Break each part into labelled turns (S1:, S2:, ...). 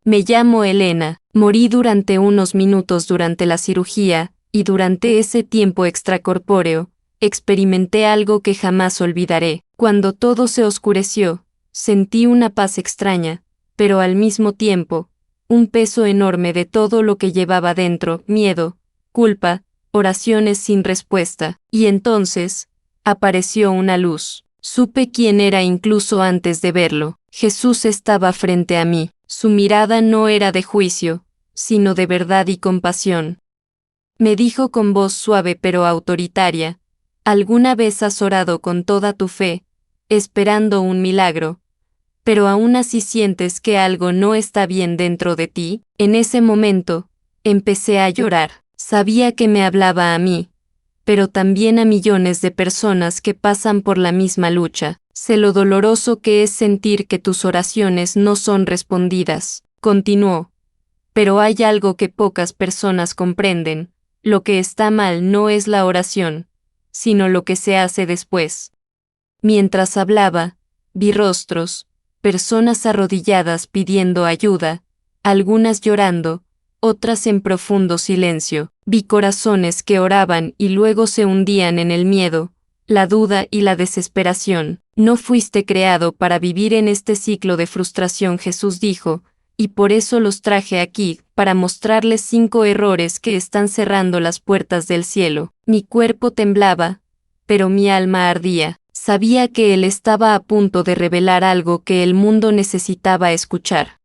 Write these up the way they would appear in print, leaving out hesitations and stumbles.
S1: Me llamo Elena, morí durante unos minutos durante la cirugía, y durante ese tiempo extracorpóreo, experimenté algo que jamás olvidaré. Cuando todo se oscureció, sentí una paz extraña, pero al mismo tiempo, un peso enorme de todo lo que llevaba dentro, miedo, culpa, oraciones sin respuesta, y entonces, apareció una luz. Supe quién era incluso antes de verlo. Jesús estaba frente a mí. Su mirada no era de juicio, sino de verdad y compasión. Me dijo con voz suave pero autoritaria, ¿alguna vez has orado con toda tu fe, esperando un milagro, pero aún así sientes que algo no está bien dentro de ti? En ese momento, empecé a llorar. Sabía que me hablaba a mí, pero también a millones de personas que pasan por la misma lucha. Sé lo doloroso que es sentir que tus oraciones no son respondidas. Continuó. Pero hay algo que pocas personas comprenden. Lo que está mal no es la oración, sino lo que se hace después. Mientras hablaba, vi rostros, personas arrodilladas pidiendo ayuda, algunas llorando, otras en profundo silencio. Vi corazones que oraban y luego se hundían en el miedo, la duda y la desesperación. No fuiste creado para vivir en este ciclo de frustración, Jesús dijo, y por eso los traje aquí, para mostrarles 5 errores que están cerrando las puertas del cielo. Mi cuerpo temblaba, pero mi alma ardía. Sabía que Él estaba a punto de revelar algo que el mundo necesitaba escuchar.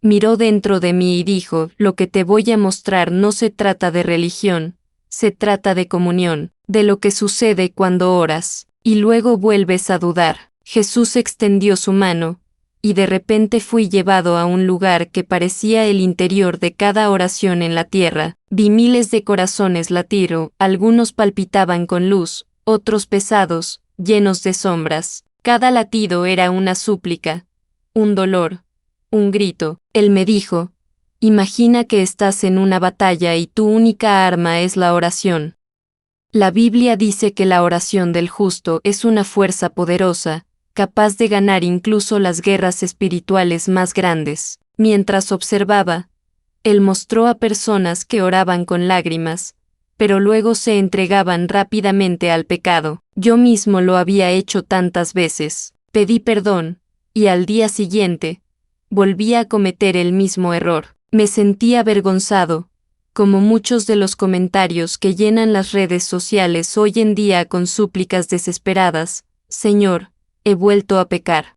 S1: Miró dentro de mí y dijo, lo que te voy a mostrar no se trata de religión, se trata de comunión, de lo que sucede cuando oras, y luego vuelves a dudar. Jesús extendió su mano, y de repente fui llevado a un lugar que parecía el interior de cada oración en la tierra. Vi miles de corazones latir, algunos palpitaban con luz, otros pesados, llenos de sombras. Cada latido era una súplica, un dolor, un grito. Él me dijo, imagina que estás en una batalla y tu única arma es la oración. La Biblia dice que la oración del justo es una fuerza poderosa, capaz de ganar incluso las guerras espirituales más grandes. Mientras observaba, Él mostró a personas que oraban con lágrimas, pero luego se entregaban rápidamente al pecado. Yo mismo lo había hecho tantas veces. Pedí perdón, y al día siguiente, volví a cometer el mismo error. Me sentí avergonzado, como muchos de los comentarios que llenan las redes sociales hoy en día con súplicas desesperadas, Señor, he vuelto a pecar.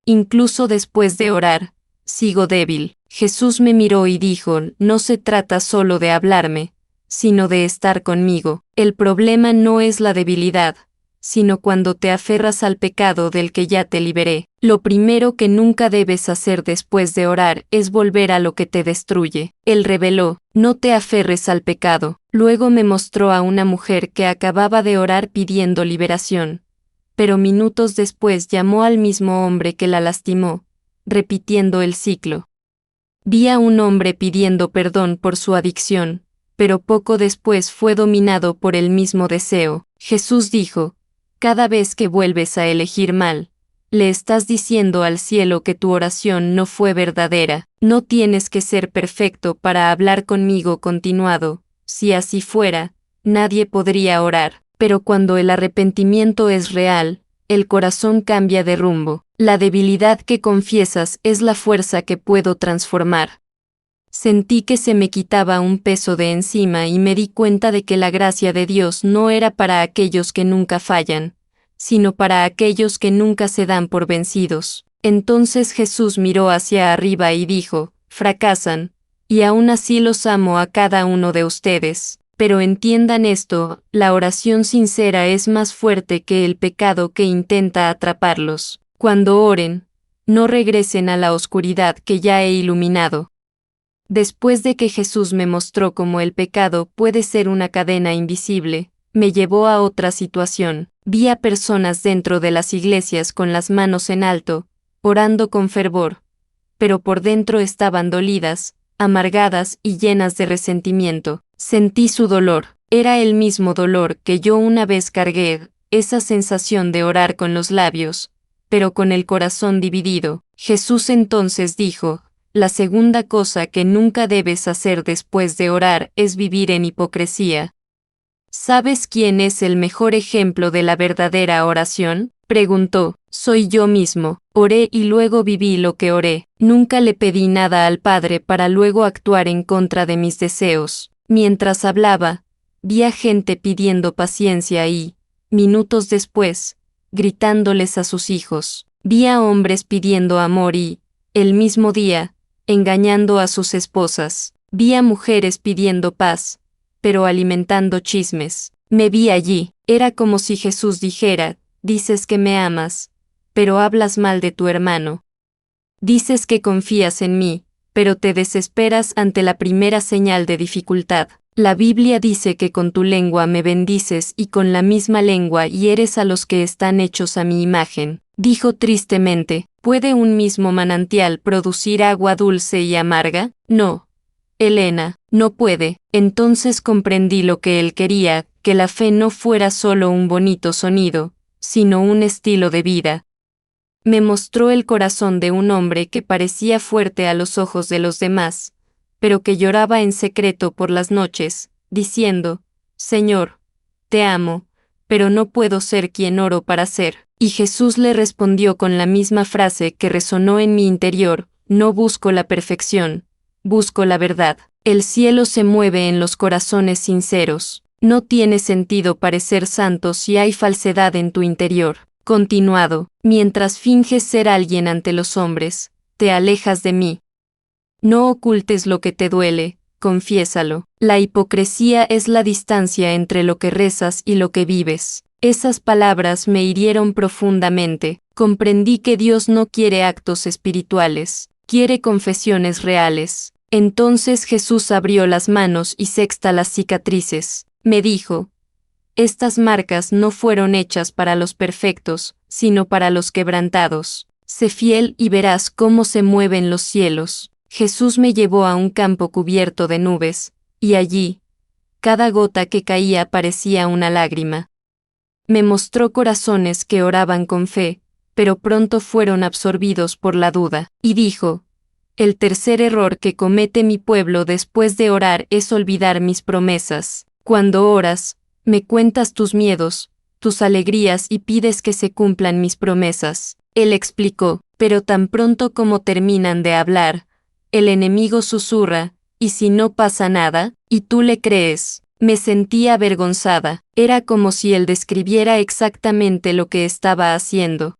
S1: Incluso después de orar, sigo débil. Jesús me miró y dijo, no se trata solo de hablarme, sino de estar conmigo. El problema no es la debilidad, sino cuando te aferras al pecado del que ya te liberé. Lo primero que nunca debes hacer después de orar es volver a lo que te destruye. Él reveló, no te aferres al pecado. Luego me mostró a una mujer que acababa de orar pidiendo liberación, pero minutos después llamó al mismo hombre que la lastimó, repitiendo el ciclo. Vi a un hombre pidiendo perdón por su adicción, pero poco después fue dominado por el mismo deseo. Jesús dijo, cada vez que vuelves a elegir mal, le estás diciendo al cielo que tu oración no fue verdadera. No tienes que ser perfecto para hablar conmigo. Continuado. Si así fuera, nadie podría orar. Pero cuando el arrepentimiento es real, el corazón cambia de rumbo. La debilidad que confiesas es la fuerza que puedo transformar. Sentí que se me quitaba un peso de encima y me di cuenta de que la gracia de Dios no era para aquellos que nunca fallan, sino para aquellos que nunca se dan por vencidos. Entonces Jesús miró hacia arriba y dijo, fracasan, y aún así los amo a cada uno de ustedes. Pero entiendan esto, la oración sincera es más fuerte que el pecado que intenta atraparlos. Cuando oren, no regresen a la oscuridad que ya he iluminado. Después de que Jesús me mostró cómo el pecado puede ser una cadena invisible, me llevó a otra situación. Vi a personas dentro de las iglesias con las manos en alto, orando con fervor, pero por dentro estaban dolidas, amargadas y llenas de resentimiento. Sentí su dolor. Era el mismo dolor que yo una vez cargué, esa sensación de orar con los labios, pero con el corazón dividido. Jesús entonces dijo, la segunda cosa que nunca debes hacer después de orar es vivir en hipocresía. ¿Sabes quién es el mejor ejemplo de la verdadera oración? Preguntó. Soy yo mismo. Oré y luego viví lo que oré. Nunca le pedí nada al Padre para luego actuar en contra de mis deseos. Mientras hablaba, vi a gente pidiendo paciencia y, minutos después, gritándoles a sus hijos. Vi a hombres pidiendo amor y, el mismo día, engañando a sus esposas. Vi a mujeres pidiendo paz, pero alimentando chismes. Me vi allí. Era como si Jesús dijera, dices que me amas, pero hablas mal de tu hermano. Dices que confías en mí, pero te desesperas ante la primera señal de dificultad. La Biblia dice que con tu lengua me bendices y con la misma lengua hieres a los que están hechos a mi imagen. Dijo tristemente, ¿puede un mismo manantial producir agua dulce y amarga? No. Elena, no puede. Entonces comprendí lo que él quería, que la fe no fuera solo un bonito sonido, sino un estilo de vida. Me mostró el corazón de un hombre que parecía fuerte a los ojos de los demás, pero que lloraba en secreto por las noches, diciendo, Señor, te amo, pero no puedo ser quien oro para ser. Y Jesús le respondió con la misma frase que resonó en mi interior, no busco la perfección, busco la verdad. El cielo se mueve en los corazones sinceros. No tiene sentido parecer santo si hay falsedad en tu interior. Continuado, mientras finges ser alguien ante los hombres, te alejas de mí. No ocultes lo que te duele, confiésalo. La hipocresía es la distancia entre lo que rezas y lo que vives. Esas palabras me hirieron profundamente. Comprendí que Dios no quiere actos espirituales, quiere confesiones reales. Entonces Jesús abrió las manos y sexta las cicatrices. Me dijo, estas marcas no fueron hechas para los perfectos, sino para los quebrantados. Sé fiel y verás cómo se mueven los cielos. Jesús me llevó a un campo cubierto de nubes, y allí, cada gota que caía parecía una lágrima. Me mostró corazones que oraban con fe, pero pronto fueron absorbidos por la duda, y dijo, el tercer error que comete mi pueblo después de orar es olvidar mis promesas. Cuando oras, me cuentas tus miedos, tus alegrías y pides que se cumplan mis promesas. Él explicó, pero tan pronto como terminan de hablar, el enemigo susurra, ¿y si no pasa nada? ¿Y tú le crees? Me sentía avergonzada. Era como si él describiera exactamente lo que estaba haciendo.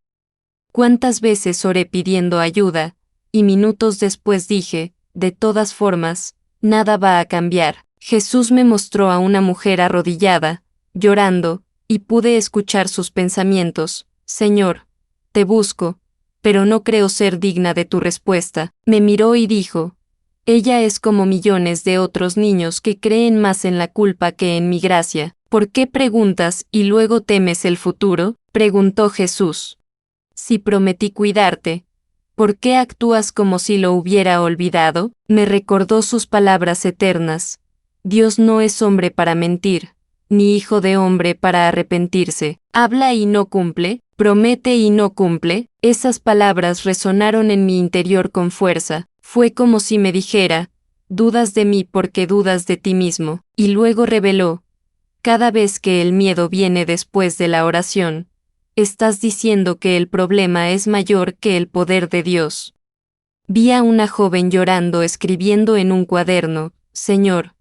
S1: ¿Cuántas veces oré pidiendo ayuda? Y minutos después dije, de todas formas, nada va a cambiar. Jesús me mostró a una mujer arrodillada, llorando, y pude escuchar sus pensamientos. Señor, te busco, pero no creo ser digna de tu respuesta. Me miró y dijo, ella es como millones de otros niños que creen más en la culpa que en mi gracia. ¿Por qué preguntas y luego temes el futuro? Preguntó Jesús. Si prometí cuidarte, ¿por qué actúas como si lo hubiera olvidado? Me recordó sus palabras eternas. Dios no es hombre para mentir, ni hijo de hombre para arrepentirse. Habla y no cumple, promete y no cumple. Esas palabras resonaron en mi interior con fuerza. Fue como si me dijera, dudas de mí porque dudas de ti mismo. Y luego reveló, cada vez que el miedo viene después de la oración, estás diciendo que el problema es mayor que el poder de Dios. Vi a una joven llorando escribiendo en un cuaderno, Señor,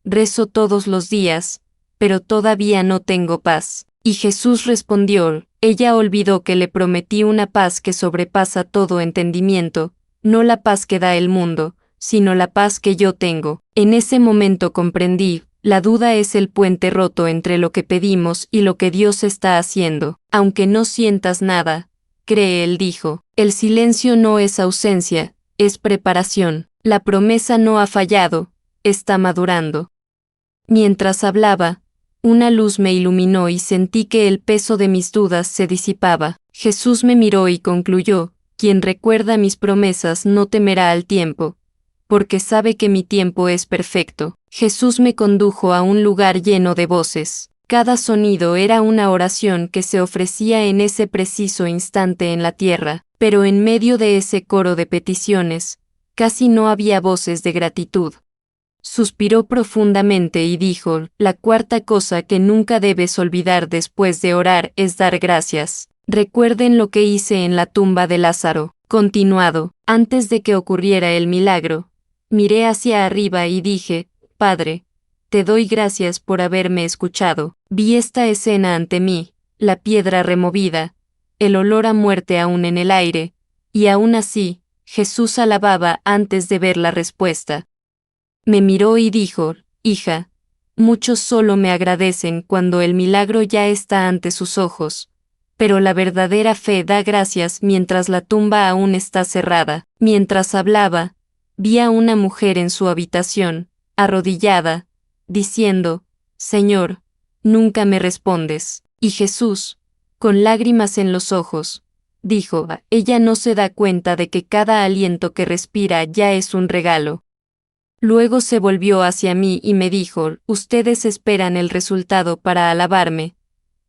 S1: rezo todos los días, pero todavía no tengo paz. Y Jesús respondió, ella olvidó que le prometí una paz que sobrepasa todo entendimiento, no la paz que da el mundo, sino la paz que yo tengo. En ese momento comprendí, la duda es el puente roto entre lo que pedimos y lo que Dios está haciendo. Aunque no sientas nada, cree, él dijo. El silencio no es ausencia, es preparación. La promesa no ha fallado, está madurando. Mientras hablaba, una luz me iluminó y sentí que el peso de mis dudas se disipaba. Jesús me miró y concluyó, quien recuerda mis promesas no temerá al tiempo, porque sabe que mi tiempo es perfecto. Jesús me condujo a un lugar lleno de voces. Cada sonido era una oración que se ofrecía en ese preciso instante en la tierra, pero en medio de ese coro de peticiones, Casi no había voces de gratitud. Suspiró profundamente y dijo, la cuarta cosa que nunca debes olvidar después de orar es dar gracias. Recuerden lo que hice en la tumba de Lázaro. Continuado, antes de que ocurriera el milagro, miré hacia arriba y dije, Padre, te doy gracias por haberme escuchado. Vi esta escena ante mí, la piedra removida, el olor a muerte aún en el aire, y aún así, Jesús alababa antes de ver la respuesta. Me miró y dijo, hija, muchos solo me agradecen cuando el milagro ya está ante sus ojos, pero la verdadera fe da gracias mientras la tumba aún está cerrada. Mientras hablaba, vi a una mujer en su habitación, arrodillada, diciendo, Señor, nunca me respondes. Y Jesús, con lágrimas en los ojos, dijo, ella no se da cuenta de que cada aliento que respira ya es un regalo. Luego se volvió hacia mí y me dijo, ustedes esperan el resultado para alabarme,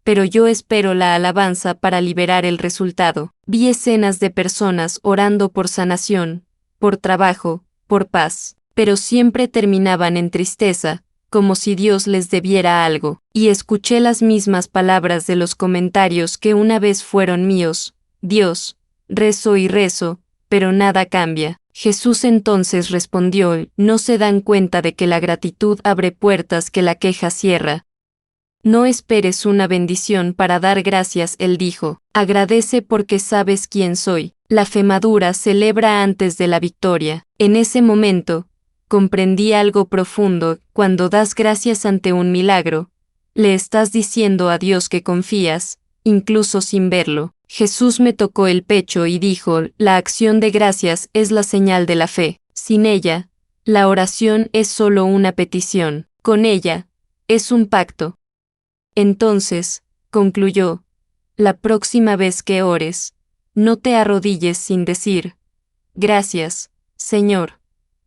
S1: pero yo espero la alabanza para liberar el resultado. Vi escenas de personas orando por sanación, por trabajo, por paz, pero siempre terminaban en tristeza, como si Dios les debiera algo, y escuché las mismas palabras de los comentarios que una vez fueron míos, Dios, rezo y rezo, pero nada cambia. Jesús entonces respondió, ¿no se dan cuenta de que la gratitud abre puertas que la queja cierra? No esperes una bendición para dar gracias, él dijo, agradece porque sabes quién soy. La fe madura celebra antes de la victoria. En ese momento, comprendí algo profundo, cuando das gracias ante un milagro, le estás diciendo a Dios que confías, incluso sin verlo. Jesús me tocó el pecho y dijo, la acción de gracias es la señal de la fe. Sin ella, la oración es solo una petición. Con ella, es un pacto. Entonces, concluyó, la próxima vez que ores, no te arrodilles sin decir, gracias, Señor,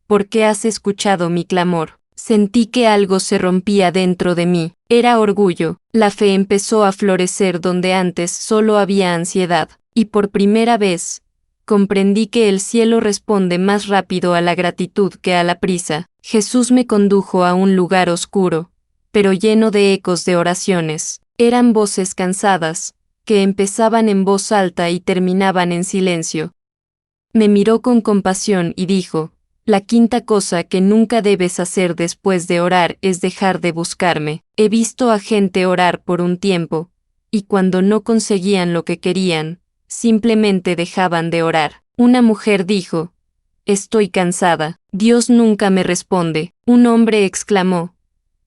S1: porque has escuchado mi clamor. Sentí que algo se rompía dentro de mí. Era orgullo. La fe empezó a florecer donde antes solo había ansiedad. Y por primera vez, comprendí que el cielo responde más rápido a la gratitud que a la prisa. Jesús me condujo a un lugar oscuro, pero lleno de ecos de oraciones. Eran voces cansadas, que empezaban en voz alta y terminaban en silencio. Me miró con compasión y dijo, la quinta cosa que nunca debes hacer después de orar es dejar de buscarme. He visto a gente orar por un tiempo, y cuando no conseguían lo que querían, simplemente dejaban de orar. Una mujer dijo, estoy cansada, Dios nunca me responde. Un hombre exclamó,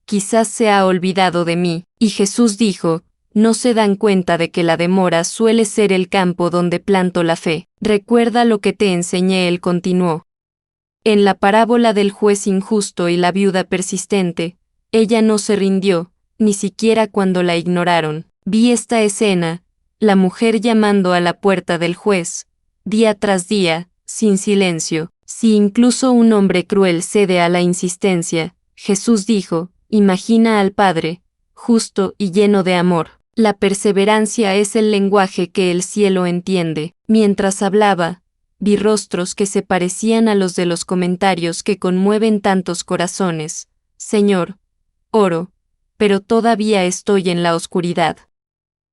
S1: quizás se ha olvidado de mí. Y Jesús dijo, no se dan cuenta de que la demora suele ser el campo donde planto la fe. Recuerda lo que te enseñé, él continuó. En la parábola del juez injusto y la viuda persistente, ella no se rindió, ni siquiera cuando la ignoraron. Vi esta escena, la mujer llamando a la puerta del juez, día tras día, sin silencio. Si incluso un hombre cruel cede a la insistencia, Jesús dijo, imagina al Padre, justo y lleno de amor. La perseverancia es el lenguaje que el cielo entiende. Mientras hablaba, vi rostros que se parecían a los de los comentarios que conmueven tantos corazones. Señor, oro, pero todavía estoy en la oscuridad.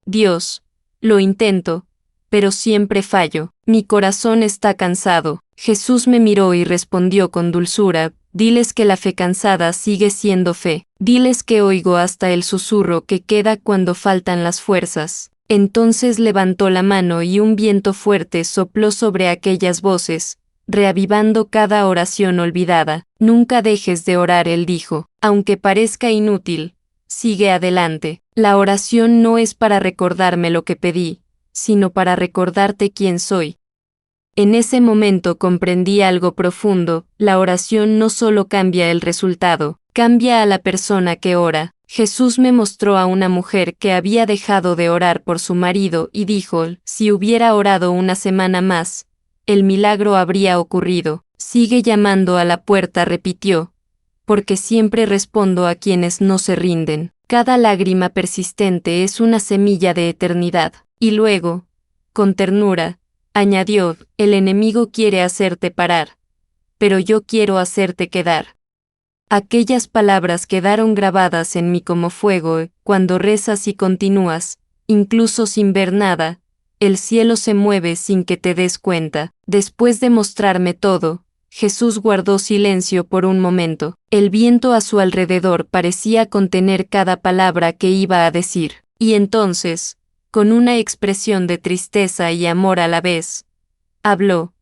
S1: Dios, lo intento, pero siempre fallo. Mi corazón está cansado. Jesús me miró y respondió con dulzura, diles que la fe cansada sigue siendo fe. Diles que oigo hasta el susurro que queda cuando faltan las fuerzas. Entonces levantó la mano y un viento fuerte sopló sobre aquellas voces, reavivando cada oración olvidada. Nunca dejes de orar, él dijo. Aunque parezca inútil, sigue adelante. La oración no es para recordarme lo que pedí, sino para recordarte quién soy. En ese momento comprendí algo profundo, la oración no solo cambia el resultado, cambia a la persona que ora. Jesús me mostró a una mujer que había dejado de orar por su marido y dijo, si hubiera orado una semana más, el milagro habría ocurrido. Sigue llamando a la puerta, repitió, porque siempre respondo a quienes no se rinden. Cada lágrima persistente es una semilla de eternidad. Y luego, con ternura, añadió, el enemigo quiere hacerte parar, pero yo quiero hacerte quedar. Aquellas palabras quedaron grabadas en mí como fuego. Cuando rezas y continúas, incluso sin ver nada, el cielo se mueve sin que te des cuenta. Después de mostrarme todo, Jesús guardó silencio por un momento. El viento a su alrededor parecía contener cada palabra que iba a decir. Y entonces, con una expresión de tristeza y amor a la vez, habló.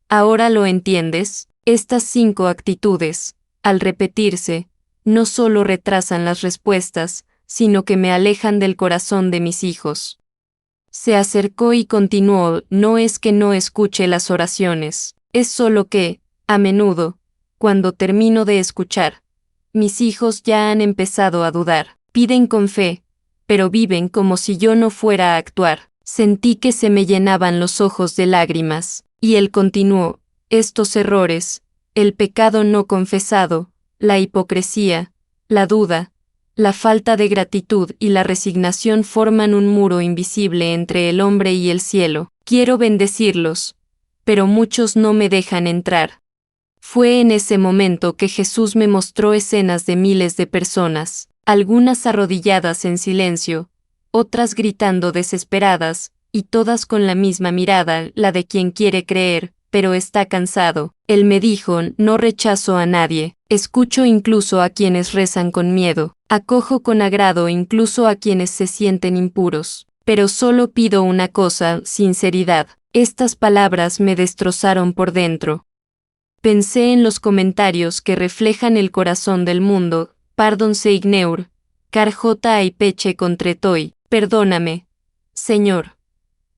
S1: ¿Ahora lo entiendes? Estas 5 actitudes, al repetirse, no solo retrasan las respuestas, sino que me alejan del corazón de mis hijos. Se acercó y continuó: no es que no escuche las oraciones, es solo que, a menudo, cuando termino de escuchar, mis hijos ya han empezado a dudar, piden con fe, pero viven como si yo no fuera a actuar. Sentí que se me llenaban los ojos de lágrimas, y él continuó: estos errores, el pecado no confesado, la hipocresía, la duda, la falta de gratitud y la resignación forman un muro invisible entre el hombre y el cielo. Quiero bendecirlos, pero muchos no me dejan entrar. Fue en ese momento que Jesús me mostró escenas de miles de personas, algunas arrodilladas en silencio, otras gritando desesperadas, y todas con la misma mirada, la de quien quiere creer, pero está cansado. Él me dijo: no rechazo a nadie, escucho incluso a quienes rezan con miedo, acojo con agrado incluso a quienes se sienten impuros, pero solo pido una cosa: sinceridad. Estas palabras me destrozaron por dentro. Pensé en los comentarios que reflejan el corazón del mundo: pardon seigneur, car j hay peche contre toi, perdóname, Señor,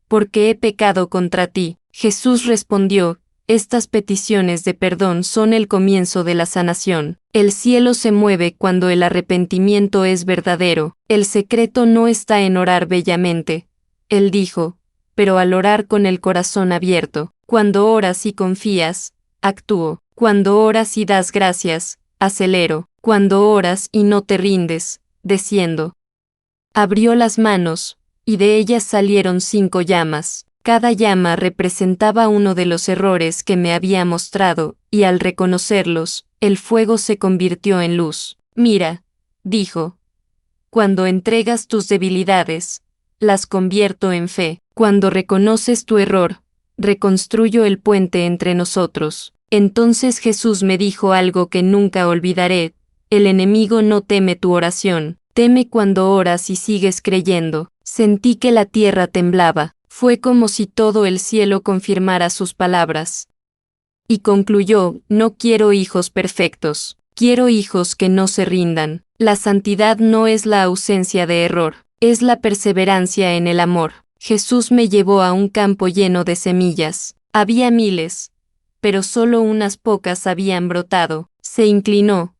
S1: porque he pecado contra ti. Jesús respondió: estas peticiones de perdón son el comienzo de la sanación. El cielo se mueve cuando el arrepentimiento es verdadero. El secreto no está en orar bellamente, él dijo, pero al orar con el corazón abierto. Cuando oras y confías, actúo. Cuando oras y das gracias, acelero. Cuando oras y no te rindes, desciendo. Abrió las manos, y de ellas salieron 5 llamas. Cada llama representaba uno de los errores que me había mostrado, y al reconocerlos, el fuego se convirtió en luz. Mira, dijo. Cuando entregas tus debilidades, las convierto en fe. Cuando reconoces tu error, reconstruyo el puente entre nosotros. Entonces Jesús me dijo algo que nunca olvidaré: el enemigo no teme tu oración, teme cuando oras y sigues creyendo. Sentí que la tierra temblaba. Fue como si todo el cielo confirmara sus palabras. Y concluyó: no quiero hijos perfectos, quiero hijos que no se rindan. La santidad no es la ausencia de error, es la perseverancia en el amor. Jesús me llevó a un campo lleno de semillas. Había miles, pero solo unas pocas habían brotado. Se inclinó,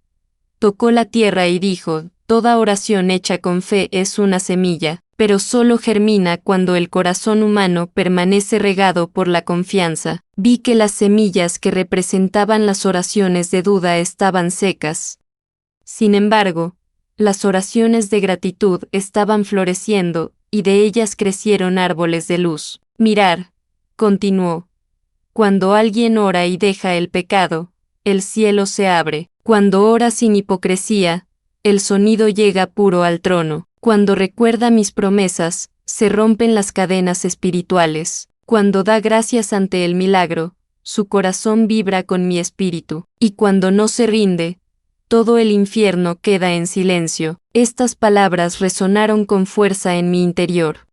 S1: tocó la tierra y dijo: toda oración hecha con fe es una semilla, pero solo germina cuando el corazón humano permanece regado por la confianza. Vi que las semillas que representaban las oraciones de duda estaban secas. Sin embargo, las oraciones de gratitud estaban floreciendo, y de ellas crecieron árboles de luz. Mirar, continuó. Cuando alguien ora y deja el pecado, el cielo se abre. Cuando ora sin hipocresía, el sonido llega puro al trono. Cuando recuerda mis promesas, se rompen las cadenas espirituales. Cuando da gracias ante el milagro, su corazón vibra con mi espíritu. Y cuando no se rinde, todo el infierno queda en silencio. Estas palabras resonaron con fuerza en mi interior.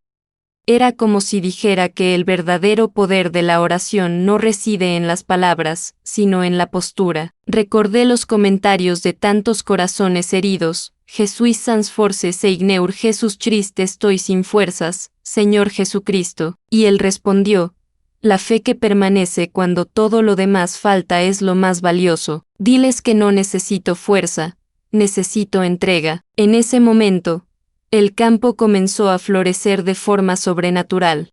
S1: Era como si dijera que el verdadero poder de la oración no reside en las palabras, sino en la postura. Recordé los comentarios de tantos corazones heridos: Jesús sans force seigneur Jesús triste estoy sin fuerzas, Señor Jesucristo. Y él respondió: la fe que permanece cuando todo lo demás falta es lo más valioso. Diles que no necesito fuerza, necesito entrega. En ese momento, el campo comenzó a florecer de forma sobrenatural.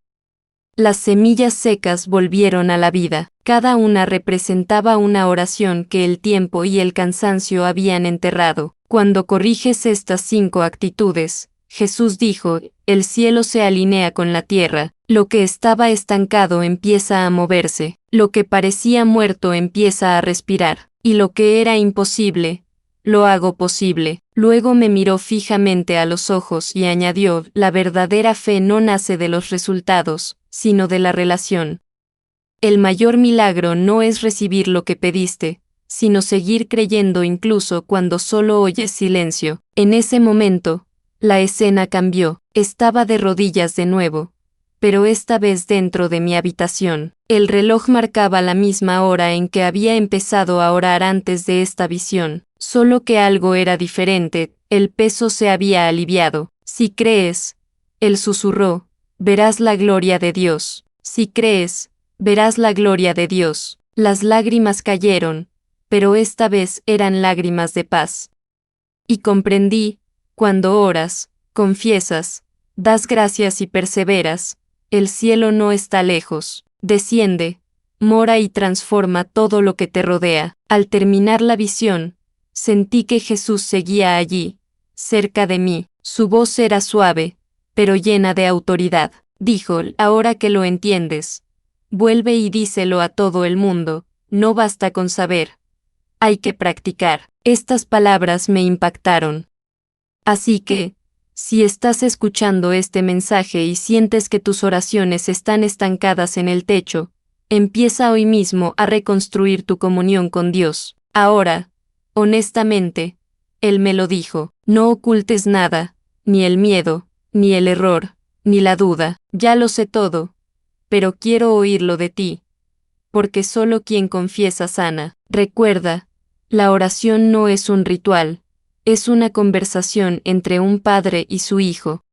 S1: Las semillas secas volvieron a la vida. Cada una representaba una oración que el tiempo y el cansancio habían enterrado. Cuando corriges estas 5 actitudes, Jesús dijo, el cielo se alinea con la tierra, Lo que estaba estancado empieza a moverse, lo que parecía muerto empieza a respirar, y lo que era imposible, lo hago posible. Luego me miró fijamente a los ojos y añadió, la verdadera fe no nace de los resultados, sino de la relación. El mayor milagro no es recibir lo que pediste, sino seguir creyendo incluso cuando solo oyes silencio. En ese momento, la escena cambió, estaba de rodillas de nuevo, pero esta vez dentro de mi habitación. El reloj marcaba la misma hora en que había empezado a orar antes de esta visión, solo que algo era diferente, el peso se había aliviado. Si crees, él susurró, verás la gloria de Dios. Si crees, verás la gloria de Dios. Las lágrimas cayeron, pero esta vez eran lágrimas de paz. Y comprendí, cuando oras, confiesas, das gracias y perseveras, el cielo no está lejos, desciende, mora y transforma todo lo que te rodea. Al terminar la visión, sentí que Jesús seguía allí, cerca de mí. Su voz era suave, pero llena de autoridad. Dijo, ahora que lo entiendes, vuelve y díselo a todo el mundo, no basta con saber. Hay que practicar. Estas palabras me impactaron. Así que, si estás escuchando este mensaje y sientes que tus oraciones están estancadas en el techo, empieza hoy mismo a reconstruir tu comunión con Dios. Ahora, honestamente, Él me lo dijo, no ocultes nada, ni el miedo, ni el error, ni la duda, ya lo sé todo, pero quiero oírlo de ti, porque solo quien confiesa sana. Recuerda, la oración no es un ritual, es una conversación entre un padre y su hijo.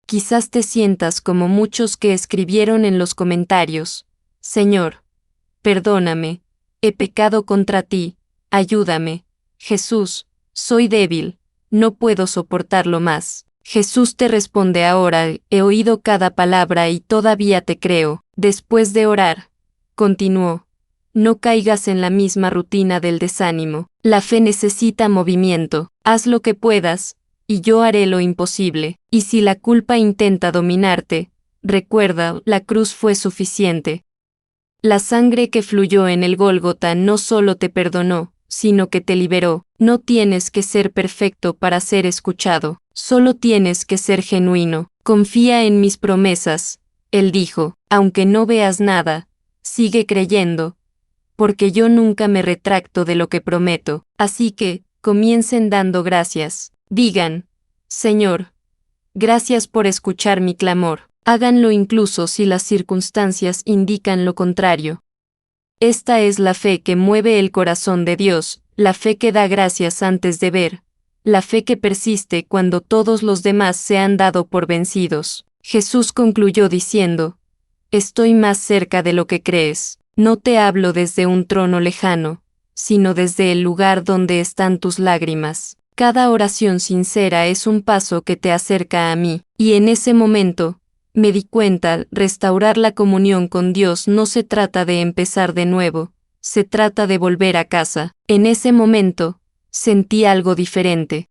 S1: Quizás te sientas como muchos que escribieron en los comentarios, Señor, perdóname, he pecado contra ti, ayúdame, Jesús, soy débil, no puedo soportarlo más. Jesús te responde ahora, he oído cada palabra y todavía te creo. Después de orar, continuó, no caigas en la misma rutina del desánimo. La fe necesita movimiento. Haz lo que puedas, y yo haré lo imposible. Y si la culpa intenta dominarte, recuerda, la cruz fue suficiente. La sangre que fluyó en el Gólgota no solo te perdonó, sino que te liberó. No tienes que ser perfecto para ser escuchado, solo tienes que ser genuino. Confía en mis promesas, Él dijo, aunque no veas nada, sigue creyendo, porque yo nunca me retracto de lo que prometo. Así que, comiencen dando gracias. Digan, Señor, gracias por escuchar mi clamor. Háganlo incluso si las circunstancias indican lo contrario. Esta es la fe que mueve el corazón de Dios, la fe que da gracias antes de ver, la fe que persiste cuando todos los demás se han dado por vencidos. Jesús concluyó diciendo, estoy más cerca de lo que crees. No te hablo desde un trono lejano, sino desde el lugar donde están tus lágrimas. Cada oración sincera es un paso que te acerca a mí, y en ese momento, me di cuenta, restaurar la comunión con Dios no se trata de empezar de nuevo, se trata de volver a casa. En ese momento, sentí algo diferente.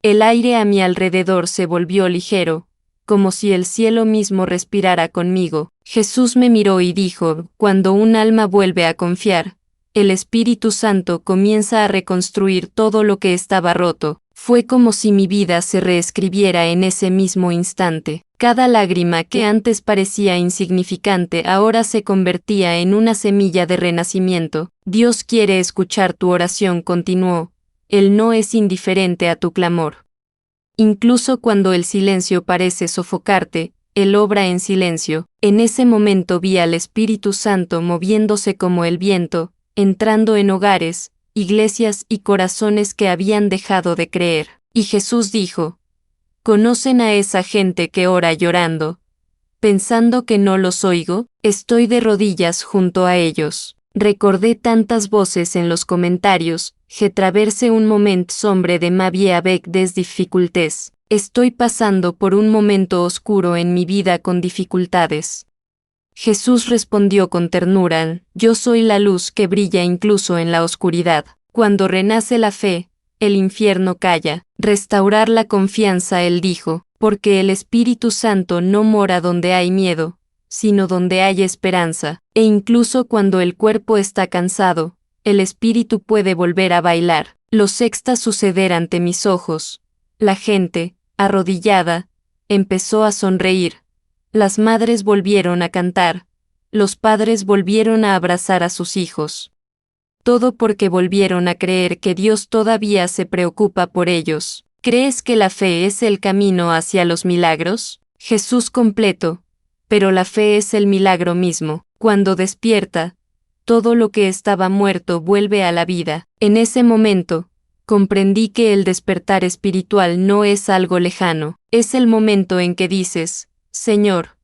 S1: El aire a mi alrededor se volvió ligero, como si el cielo mismo respirara conmigo. Jesús me miró y dijo, cuando un alma vuelve a confiar, el Espíritu Santo comienza a reconstruir todo lo que estaba roto. Fue como si mi vida se reescribiera en ese mismo instante. Cada lágrima que antes parecía insignificante ahora se convertía en una semilla de renacimiento. Dios quiere escuchar tu oración, continuó. Él no es indiferente a tu clamor. Incluso cuando el silencio parece sofocarte, Él obra en silencio. En ese momento vi al Espíritu Santo moviéndose como el viento, entrando en hogares, iglesias y corazones que habían dejado de creer. Y Jesús dijo, ¿conocen a esa gente que ora llorando, pensando que no los oigo? Estoy de rodillas junto a ellos. Recordé tantas voces en los comentarios, je traverse un moment sombre de ma vie avec des difficultés. Estoy pasando por un momento oscuro en mi vida con dificultades. Jesús respondió con ternura, yo soy la luz que brilla incluso en la oscuridad. Cuando renace la fe, el infierno calla. Restaurar la confianza, Él dijo, porque el Espíritu Santo no mora donde hay miedo, sino donde hay esperanza, e incluso cuando el cuerpo está cansado, el espíritu puede volver a bailar. Lo sexta suceder ante mis ojos. La gente, arrodillada, empezó a sonreír. Las madres volvieron a cantar. Los padres volvieron a abrazar a sus hijos. Todo porque volvieron a creer que Dios todavía se preocupa por ellos. ¿Crees que la fe es el camino hacia los milagros? Jesús completo. Pero la fe es el milagro mismo. Cuando despierta, todo lo que estaba muerto vuelve a la vida. En ese momento, comprendí que el despertar espiritual no es algo lejano. Es el momento en que dices, Señor,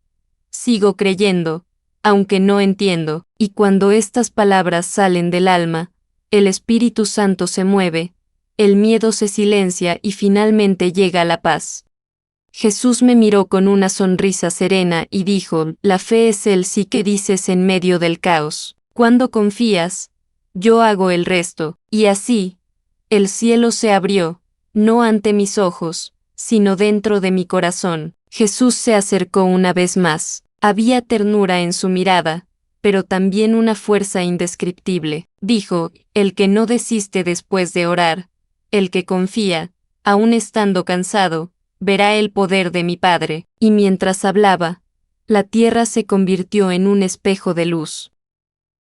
S1: sigo creyendo, aunque no entiendo, y cuando estas palabras salen del alma, el Espíritu Santo se mueve, el miedo se silencia y finalmente llega la paz. Jesús me miró con una sonrisa serena y dijo, la fe es el sí que dices en medio del caos. Cuando confías, yo hago el resto, y así, el cielo se abrió, no ante mis ojos, sino dentro de mi corazón. Jesús se acercó una vez más. Había ternura en su mirada, pero también una fuerza indescriptible. Dijo, el que no desiste después de orar, el que confía, aun estando cansado, verá el poder de mi Padre. Y mientras hablaba, la tierra se convirtió en un espejo de luz.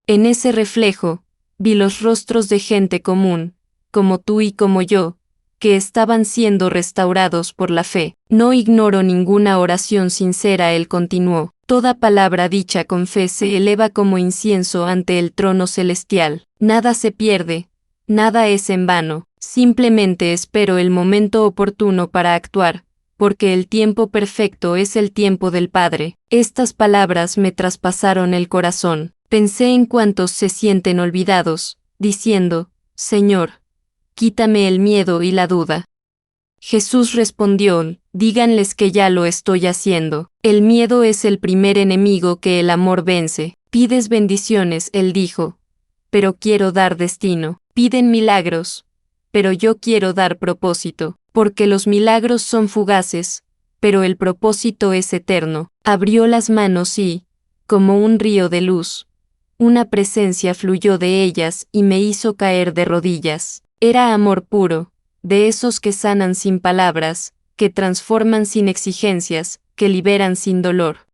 S1: En ese reflejo, vi los rostros de gente común, como tú y como yo, que estaban siendo restaurados por la fe. No ignoro ninguna oración sincera, él continuó. Toda palabra dicha con fe se eleva como incienso ante el trono celestial. Nada se pierde, nada es en vano, simplemente espero el momento oportuno para actuar, porque el tiempo perfecto es el tiempo del Padre. Estas palabras me traspasaron el corazón. Pensé en cuántos se sienten olvidados, diciendo, Señor, quítame el miedo y la duda. Jesús respondió, díganles que ya lo estoy haciendo. El miedo es el primer enemigo que el amor vence. Pides bendiciones, él dijo, pero quiero dar destino. Piden milagros, pero yo quiero dar propósito, porque los milagros son fugaces, pero el propósito es eterno. Abrió las manos y, como un río de luz, una presencia fluyó de ellas y me hizo caer de rodillas. Era amor puro, de esos que sanan sin palabras, que transforman sin exigencias, que liberan sin dolor.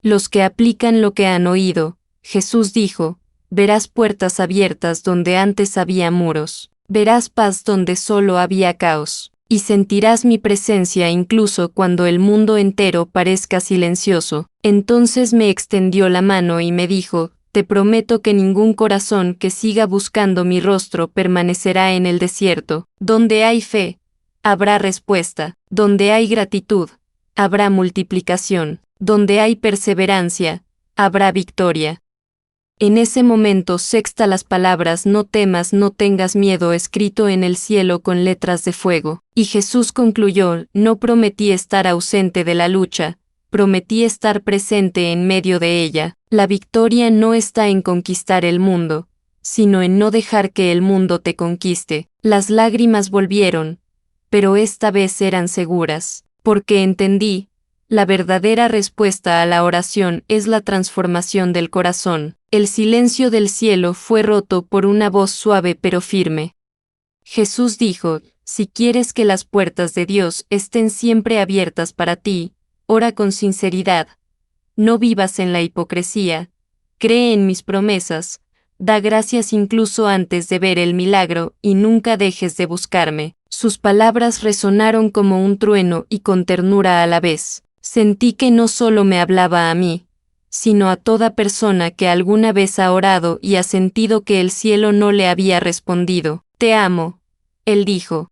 S1: Los que aplican lo que han oído, Jesús dijo, verás puertas abiertas donde antes había muros, verás paz donde solo había caos, y sentirás mi presencia incluso cuando el mundo entero parezca silencioso. Entonces me extendió la mano y me dijo, te prometo que ningún corazón que siga buscando mi rostro permanecerá en el desierto. Donde hay fe, habrá respuesta. Donde hay gratitud, habrá multiplicación. Donde hay perseverancia, habrá victoria. En ese momento sexta las palabras no temas, no tengas miedo escrito en el cielo con letras de fuego. Y Jesús concluyó, no prometí estar ausente de la lucha, prometí estar presente en medio de ella. La victoria no está en conquistar el mundo, sino en no dejar que el mundo te conquiste. Las lágrimas volvieron, pero esta vez eran seguras, porque entendí, la verdadera respuesta a la oración es la transformación del corazón. El silencio del cielo fue roto por una voz suave pero firme. Jesús dijo, si quieres que las puertas de Dios estén siempre abiertas para ti, ora con sinceridad. No vivas en la hipocresía, cree en mis promesas, da gracias incluso antes de ver el milagro y nunca dejes de buscarme. Sus palabras resonaron como un trueno y con ternura a la vez. Sentí que no solo me hablaba a mí, sino a toda persona que alguna vez ha orado y ha sentido que el cielo no le había respondido. Te amo, él dijo.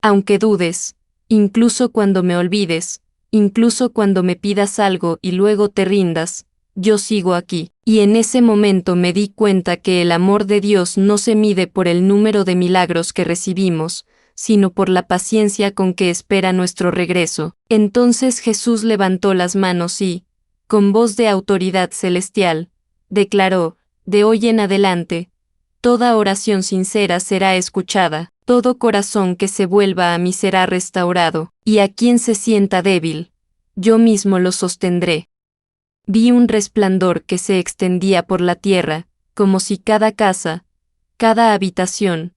S1: Aunque dudes, incluso cuando me olvides, incluso cuando me pidas algo y luego te rindas, yo sigo aquí. Y en ese momento me di cuenta que el amor de Dios no se mide por el número de milagros que recibimos, sino por la paciencia con que espera nuestro regreso. Entonces Jesús levantó las manos y, con voz de autoridad celestial, declaró, de hoy en adelante, toda oración sincera será escuchada, todo corazón que se vuelva a mí será restaurado, y a quien se sienta débil, yo mismo lo sostendré. Vi un resplandor que se extendía por la tierra, como si cada casa, cada habitación,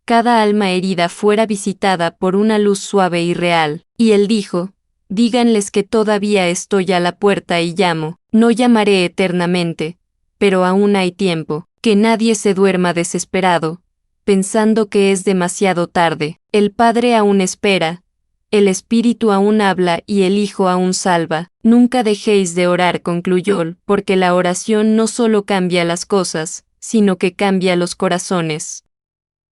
S1: cada alma herida fuera visitada por una luz suave y real. Y él dijo, díganles que todavía estoy a la puerta y llamo, no llamaré eternamente, pero aún hay tiempo, que nadie se duerma desesperado, pensando que es demasiado tarde. El Padre aún espera, el Espíritu aún habla y el Hijo aún salva. Nunca dejéis de orar, concluyó, porque la oración no solo cambia las cosas, sino que cambia los corazones.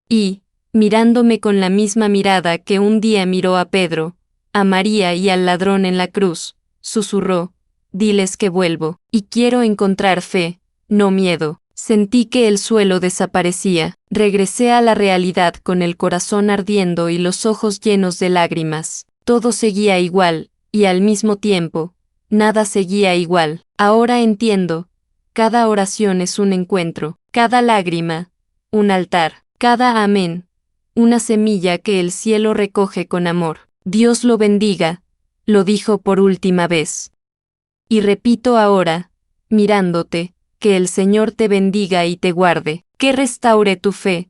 S1: Y, mirándome con la misma mirada que un día miró a Pedro, a María y al ladrón en la cruz, susurró, diles que vuelvo, y quiero encontrar fe, no miedo. Sentí que el suelo desaparecía, regresé a la realidad con el corazón ardiendo y los ojos llenos de lágrimas. Todo seguía igual, y al mismo tiempo, nada seguía igual. Ahora entiendo, cada oración es un encuentro, cada lágrima, un altar, cada amén, una semilla que el cielo recoge con amor. Dios lo bendiga, lo dijo por última vez. Y repito ahora, mirándote, que el Señor te bendiga y te guarde, que restaure tu fe,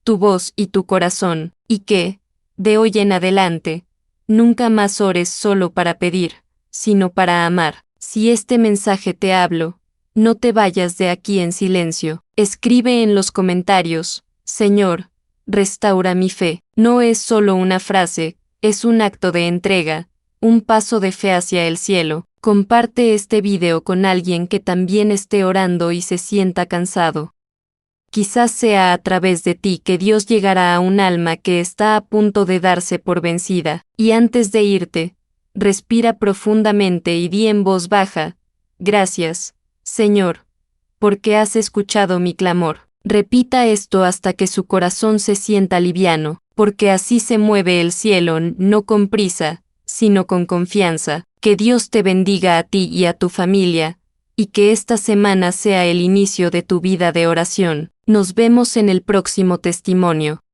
S1: tu voz y tu corazón, y que, de hoy en adelante, nunca más ores solo para pedir, sino para amar. Si este mensaje te hablo, no te vayas de aquí en silencio. Escribe en los comentarios, Señor, restaura mi fe. No es solo una frase, es un acto de entrega, un paso de fe hacia el cielo. Comparte este video con alguien que también esté orando y se sienta cansado. Quizás sea a través de ti que Dios llegará a un alma que está a punto de darse por vencida. Y antes de irte, respira profundamente y di en voz baja, gracias, Señor, porque has escuchado mi clamor. Repita esto hasta que su corazón se sienta liviano, porque así se mueve el cielo, no con prisa, sino con confianza. Que Dios te bendiga a ti y a tu familia, y que esta semana sea el inicio de tu vida de oración. Nos vemos en el próximo testimonio.